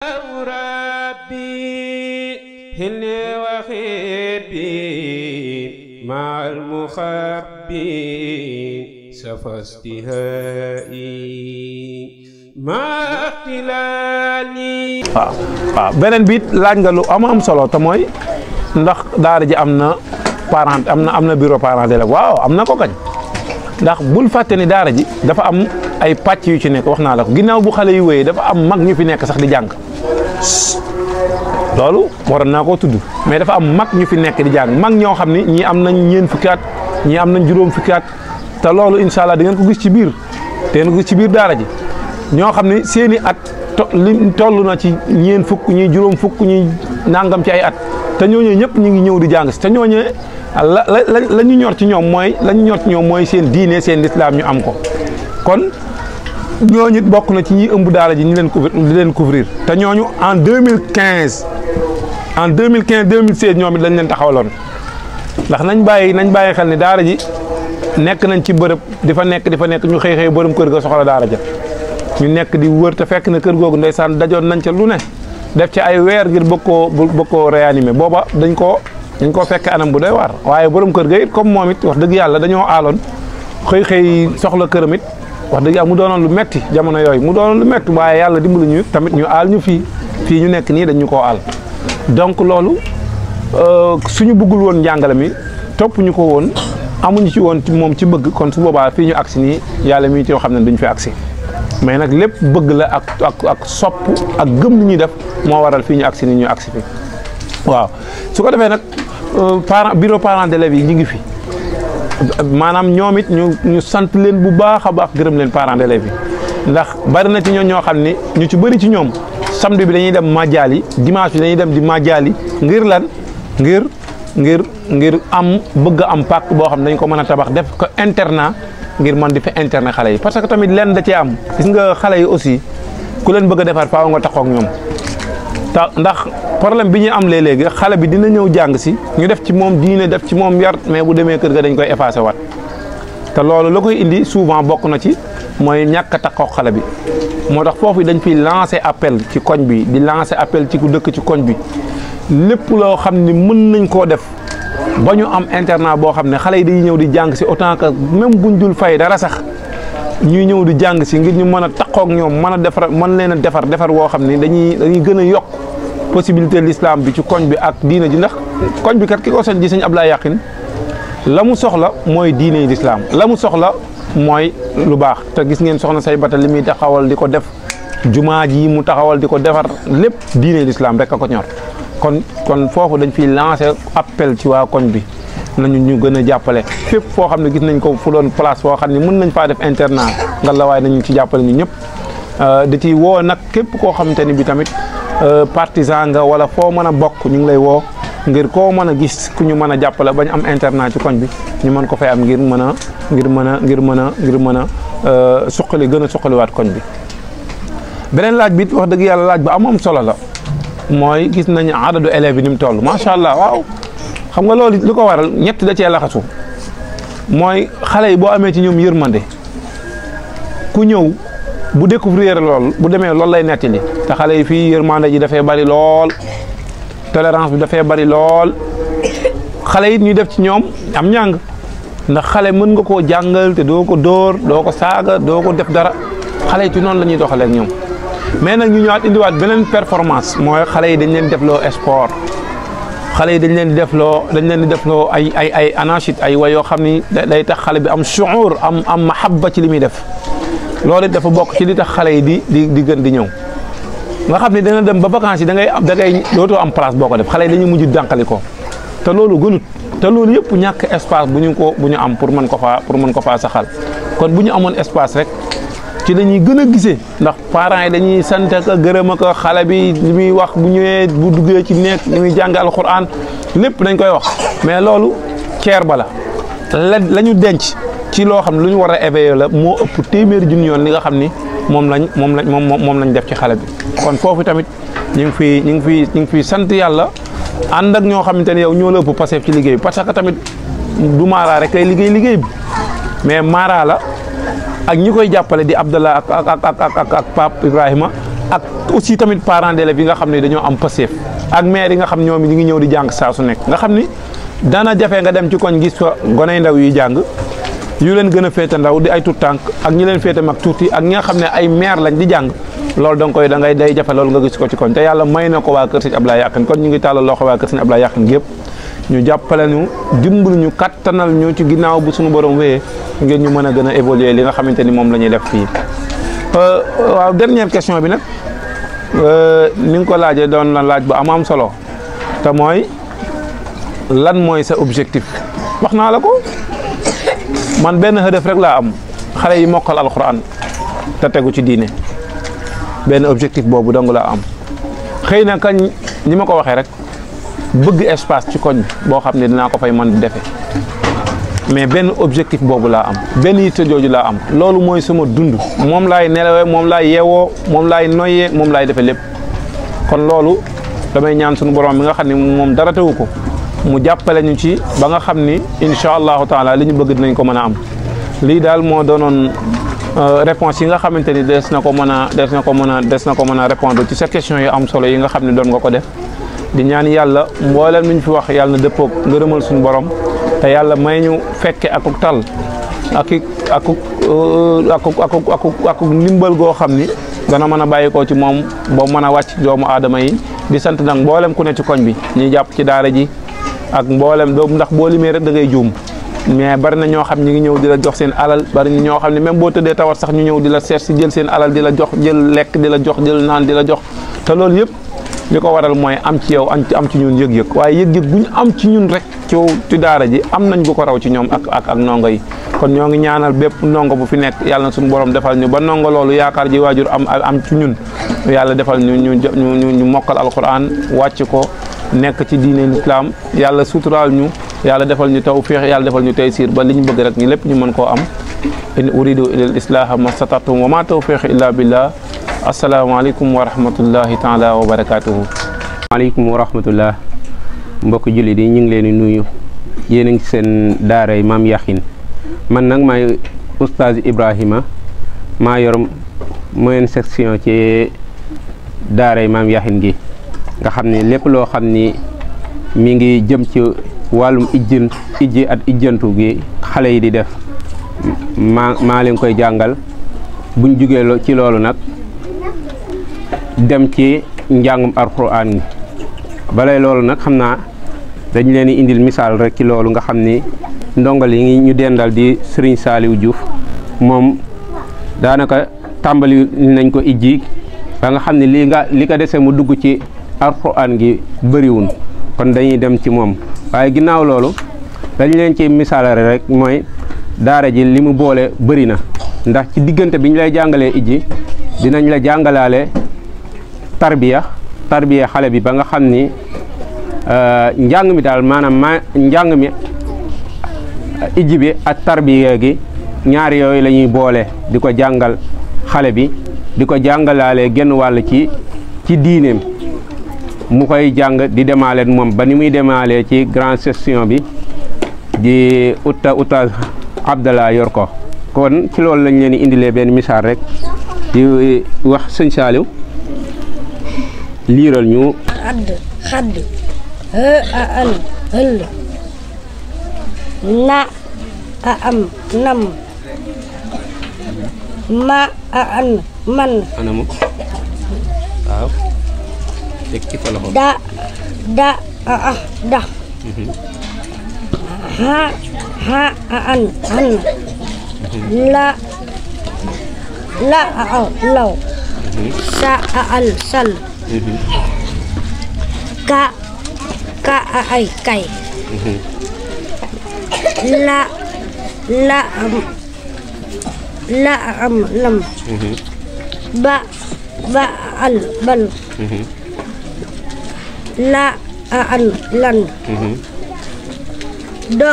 ربي هني وخيبي مع المخبي سفاستهائي مع اختلالي waaw beneen bi laaj nga lu am solo te mooy ndax daara ji am na parent am na bureau parent d'élève waaw am na ko kañ ndax bul fàtte ni daara ji dafa am ay pàcc yu ci nekk wax naa la ko ginnaaw bu xale yu wéyee dafa am mag ñu fi nekk sax di jàng loolu waroon naa koo tudd mais dafa am mag ñu fi nekk di jàng mag ñoo xam ni ñii am nañ ñeent fukki at ñii am nañ juróom fukki at te loolu incha allah di ngeen ko gis ci biir daara ji ñoo xam ni seeni at li toll na ci ñeent fukk ñi juróom fukk ñi nangam ci ay at te ñooñu ñëpp ñu ngi ñëw di jàng si te ñooñu la ñu ñor ci ñoom mooy seen diine seen lislaam ñu am ko kon ñooñu bokk na ci ñi ëmb daara ji ñu leen couvrir te ñooñu en 2015 2016 ñoom it lañ leen taxawaloon ndax nañ bàyyi xel ni daara ji nekk nañ ci bërëb di fa nekk ñu xëy borom kër ga soxla daara ja ñu nekk di wër te fekk na kër googu ndeysaan dajoon nañ ca lu ne def ci ay weer ngir bëgg koo réanimer booba dañ koo fekk anam bu doy waar waaye borom kër ga it comme moom it wax dëgg yàlla dañoo aaloon xëy soxla këram it wax dëgg yàlla mu doonoon lu metti jamono yooyu mu doonoon lu metti waaye yàlla dimbali ñu tamit ñu aal ñu fii ñu nekk nii dañ ñu koo aal donc loolu suñu bëggul woon njàngale mi topp ñu ko woon amuñu ci woon moom ci bëgg kon su boobaa fii ñu agsi nii yàlla mi ci yoo xam ne duñ fi agsi mais nag lépp bëgg la ak sopp ak gëm li ñuy def moo waral fii ñu agsi nii ñu agsi fi waaw su ko defee nag bureau parent d'élèves yi ñu ngi fi maanaam ñoom it ñu sant leen bu baax a baax gërëm leen parents d'élèves yi ndax bari na ci ñoo xam ni ñu ci bëri ci ñoom samedi bi dañuy dem màjjaal yi dimanche bi dañuy dem di màjjaal yi ngir lan ngir am bëgg am pàkk boo xam ne dañ ko mën a tabax def ko internat ngir man di fa internet xale yi parce que tamit lenn da cee am gis nga xale yi aussi ku leen bëgg a defar faaw nga taxaw ak ñoom ndax problème bi ñu am léegi xale bi dina ñëw jàng si ñu def ci moom diine def ci moom yar mais bu demee kër ga dañ koy effacé waat te loolu la koy indi souvent bokk na ci mooy ñàkk a taxaw xale bi moo tax foofu dañ fiy lancer appel ci koñ bi di lancer appel ci ku dëkk ci koñ bi lépp loo xam ni mën nañ koo def ba ñu am internat boo xam ne xale yi dañuy ñëw di jàng si autant que même buñ dul fay dara sax ñuy ñëw di jàng si ngir ñu mën a taxaw ak ñoom mën leen a defar woo xam ni dañuy gën a yokk possibilité l'islam bi ci koñ bi ak diine ji ndax koñ bi kat ki ko sañ di sëñ Abdoulaye Yakhine la mu soxla mooy diine l'islam la mu soxla mooy lu baax te gis ngeen soxna say bata li muy taxawal di ko def jumaa ji mu taxawal di ko defar lépp diine l'islam rek a ko ñor kon foofu dañ fiy lancer appel ci waa koñ bi nañu ñu gën a jàppale fépp foo xam ne gis nañ ko fu doon place foo xam ne mën nañ faa def internat nga la waaye nañu ci jàppale ñu ñëpp di ci woo nag képp koo xamante ni bi tamit partisan nga wala foo mën a bokk ñu ngi lay woo ngir koo mën a gis ku ñu mën a jàppale bañ am internat ci koñ bi ñu mën ko fay am ngir mën a suqali gën a suqaliwaat koñ bi beneen laaj bi wax dëgg yàlla laaj bu am solo la mooy gis nañu adadu élèves yi ni mu toll macha allah waaw xam nga loolu li ko waral ñett da cee laxasu mooy xale yi boo amee ci ñoom yërmande ku ñëw bu découvrir lool bu demee loolu lay nettali te xale yi fii yërmande ji dafay bari lool tolérance bi dafay bari lool xale yi ñuy def ci ñoom am njàng ndax xale mën nga koo jàngal te doo ko dóor doo ko saaga doo ko def dara xale yi ci noonu la ñuy doxalee ak ñoom mais nag ñu ñëwaat indiwaat beneen performance mooy xale yi dañ leen defloo sport xale yi dañ leen di defloo ay anachid ay way yoo xam ni day tax xale bi am shuur am mahabba ci li muy def loolu it dafa bokk ci li tax xale yi di gën di ñëw nga xam ne dana dem ba vacances yi da ngay dootoo am place boo ko def xale yi dañuy mujj dànqali ko te loolu gënut te loolu yëpp ñàkk espace bu ñu am pour mën ko faa saxal kon bu ñu amoon espace rek ci dañuy gën a gisee ndax parents yi dañuy sant ak gërëm ak xale bi li muy wax bu ñëwee bu duggee ci nekk li muy jàng alxuraan lépp dañ koy wax mais loolu ceer ba la ñu denc ci loo xam ne lu ñu war a éveiller la moo ëpp téeméeri junni yoon li nga xam ni moom lañ def ci xale bi kon foofu tamit ñu ngi fi sant yàlla ànd ak ñoo xamante ne yow ñoo la ëpp passé ci liggéey bi parce que tamit du Mara rek kay liggéey bi mais Mara la ak ñi koy jàppale di Abdallah ak Pape Ibrahima ak aussi tamit parents d'élèves yi nga xam ne dañoo am passif ak maire yi nga xam ñoom ñi ngi ñëw di jàng saa su nekk nga xam ni dana jafe nga dem ci koñ gis fa goney ndaw yuy jàng yu leen gën a féete ndaw di ay tuut tànk ak ñi leen féete mag tuuti ak ñi nga xam ne ay maire lañ di jàng loolu da ngay day jafe loolu nga gis ko ci koñ te yàlla may na ko waa kër Sëñ Ablaye Yakhine kon ñu ngi tàllal loxo waa kër Sëñ Ablaye Yakhine gépp ñu jàppale ñu dimbal ñu kattanal ñu ci ginnaaw bu suñu borom wéyee ngeen ñu mën a gën a évoluer li nga xamante ni moom la ñuy def fii. waaw dernière question bi nag ni nga ko laajee doon la laaj bu am solo te mooy lan mooy sa objectif wax naa la ko man benn hëdëf rek laa am xale yi mokkal alxuraan te tegu ci diine benn objectif boobu dong laa am xëy na kañ ni ma ko waxee rek. bëgg espace ci koñ boo xam ne dinaa ko fay mën di defee mais benn objectif boobu laa am benn yitte jooju laa am loolu mooy sama dund moom laay nelawee moom laay yeewoo moom laay noyyee moom laay defee lépp kon loolu damay ñaan suñu borom bi nga xam ne moom dara tewu ko mu jàppale ñu ci ba nga xam ni incha allahu taala li ñu bëgg dinañ ko mën a am lii daal moo doonoon réponse yi nga xamante ni des na ko mën a répondre ci sa question yu am solo yi nga xam ne doon nga ko def di ñaan yàlla mboolem lu ñu fi wax yàlla na dëppoog ngërëmal suñu borom te yàlla may ñu fekke akuk tal akuk ndimbal goo xam ni dana mën a bàyyi ko ci moom ba mën a wàcc doomu aadama yi di sant nag mboolem ku ne ci koñ bi ñuy jàpp ci daara ji ak mboolem doomu ndax boo limee rek da ngay juum mais bari na ñoo xam ñi ngi ñëw di la jox seen alal bari na ñoo xam ne même boo tëddee tawat sax ñu ñëw di la seet si jël seen alal di la jox jël lekk di la jox jël naan di la jox te loolu yëpp li ko waral mooy am ci yow am ci ñun yëg-yëg waaye yëg-yëg bu ñu am ci ñun rek ci daara ji am nañ bu ko raw ci ñoom ak ndongo yi kon ñoo ngi ñaanal bépp ndongo bu fi nekk yàlla na suñu borom defal ñu ba ndongo loolu yaakaar ji waajur am ci ñun yàlla defal ñu mokkal alquran wàcc ko nekk ci diine islam yàlla suturaal ñu yàlla defal ñu tawfiix yàlla defal ñu taysir ba li ñu bëgg rek ñu lépp ñu mën koo am in uridu ila al islaha mastata'tum wa ma tawfiqi illa billah asalaamaaleykum wa rahmatullahi taala wa barakaatuhu. maaleykum wa rahmatullah mbokk jullit yi ñu ngi leen di nuyu yéen a ngi seen daaray Maam Yakhine man nag maay oustaz Ibrahima maa yor moyenne section ci daaray Maam Yakhine gi nga xam ne lépp loo xam ni mi ngi jëm ci wàllum ijji at ijjantu gi xale yi di def maa leen koy jàngal buñ jugee ci loolu nag dem ci njàngum alxuraan gi balay loolu nag xam naa dañ leen di indil misaal rek ci loolu nga xam ni ndongal yi ñu dendal di Serigne Saliou Diouf moom daanaka tàmbali nañ ko ijji ba nga xam ne li ko dese mu dugg ci alxuraan gi bëriwul kon dañuy dem ci moom waaye ginnaaw loolu dañ leen ci misaalare rek mooy daara ji li mu boole bëri na ndax ci diggante bi ñu lay jàngalee ijji dinañ la jàngalaale tarbiya xale bi ba nga xam ni njàng mi daal maanaam njàng mi ijji bi ak tarbiya gi ñaari yooyu la ñuy boole di ko jàngal xale bi di ko jàngalaale genn wàll ci diineem mu koy jàng di demaale moom ba ni muy demaalee ci grande section bi di Oustaz Abdallah yor ko kon ci loolu lañ leen di indilee benn misaal rek di wax sëñ Saliou liiral ñu xadd a an hëll na a am nam ma a an man anamu waaw teg ci fa loxo da a da ha a an han la a law sa a al sal ka a ay kay la a am lam ba al bal la a an lan do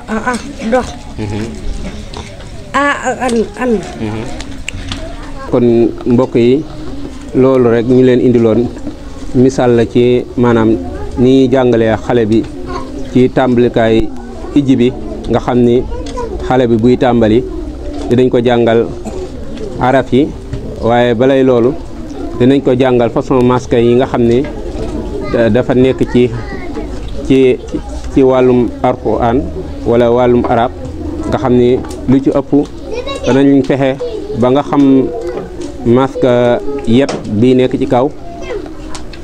a dox a an kon mbokk yi loolu rek ñu leen indiloon misaal la ci maanaam ni jàngalee xale bi ci tàmbalikaay ijji bi nga xam ni xale bi buy tàmbali dinañ ko jàngal araf yi waaye balay loolu dinañ ko jàngal façon masque yi nga xam ni dafa nekk ci wàllum alxuraan wala wàllum arab nga xam ni lu ci ëpp danañ fexe ba nga xam masque yet bii nekk ci kaw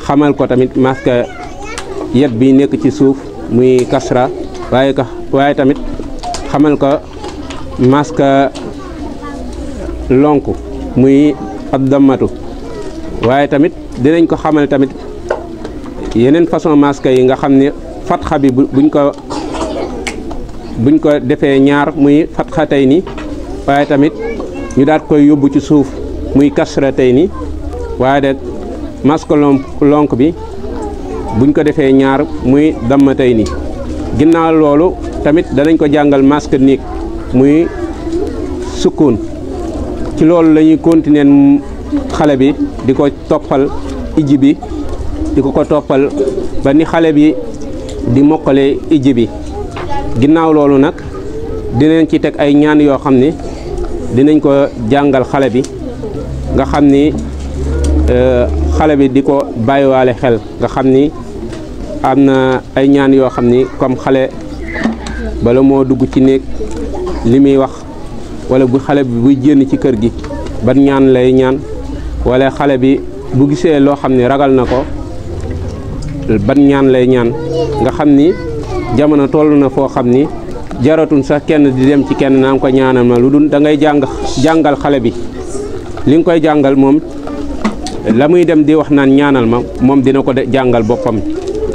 xamal ko tamit masque yet bii nekk ci suuf muy kasra waaye tamit xamal ko masque lonk muy ab dammatu waaye tamit dinañ ko xamal tamit yeneen façon masque yi nga xam ne fatxa bi buñ ko defee ñaar muy fatxa tey ni waaye tamit ñu daat koy yóbbu ci suuf muy kasra tey ni waaye de masque lonk bi buñ ko defee ñaar muy damma tey ni ginnaaw loolu tamit danañ ko jàngal masque niig muy sukkuun ci loolu la ñuy continuer xale bi di ko toppal ijji bi di ko toppal ba ni xale bi di mokkale ijji bi ginnaaw loolu nag dinañ ci teg ay ñaan yoo xam ni dinañ ko jàngal xale bi nga xam ni xale bi di ko bàyyiwaale xel nga xam ni am na ay ñaan yoo xam ni comme xale bala moo dugg ci néeg li muy wax wala bu xale bi buy génn ci kër gi ban ñaan lay ñaan wala xale bi bu gisee loo xam ni ragal na ko ban ñaan lay ñaan nga xam ni jamono toll na foo xam ni jaratun sax kenn di dem ci kenn naan ko ñaanal ma lu dul da ngay jàngal xale bi li nga koy jàngal moom la muy dem di wax naan ñaanal ma moom dina ko jàngal boppam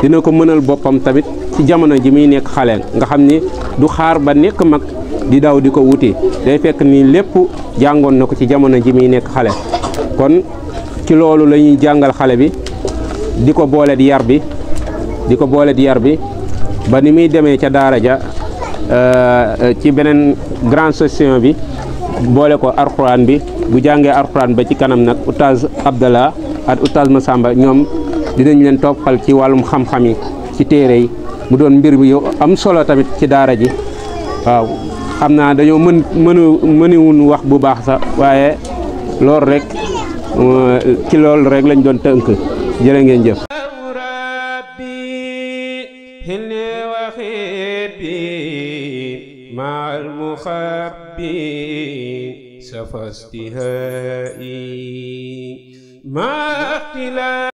dina ko mënal boppam tamit ci jamono ji muy nekk xale nga xam ni du xaar ba nekk mag di daw di ko wuti day fekk ni lépp jàngoon na ko ci jamono ji muy nekk xale kon ci loolu la ñuy jàngal xale bi di ko boole di yar bi ba ni muy demee ca daara ja ci beneen grande section bi boole ko alxuraan bi bu jàngee alxuraan ba ci kanam nag oustaz Abdallah ak oustaz Massamba ñoom dinañ leen toppal ci wàllum xam-xam yi ci téere yi mu doon mbir bi yow am solo tamit ci daara ji waaw xam naa dañoo mëniwun wax bu baax sax waaye loolu rek ci loolu rek lañ doon tënk jërë ngeen jëf مع المخبي سفى استهائي مع اختلاف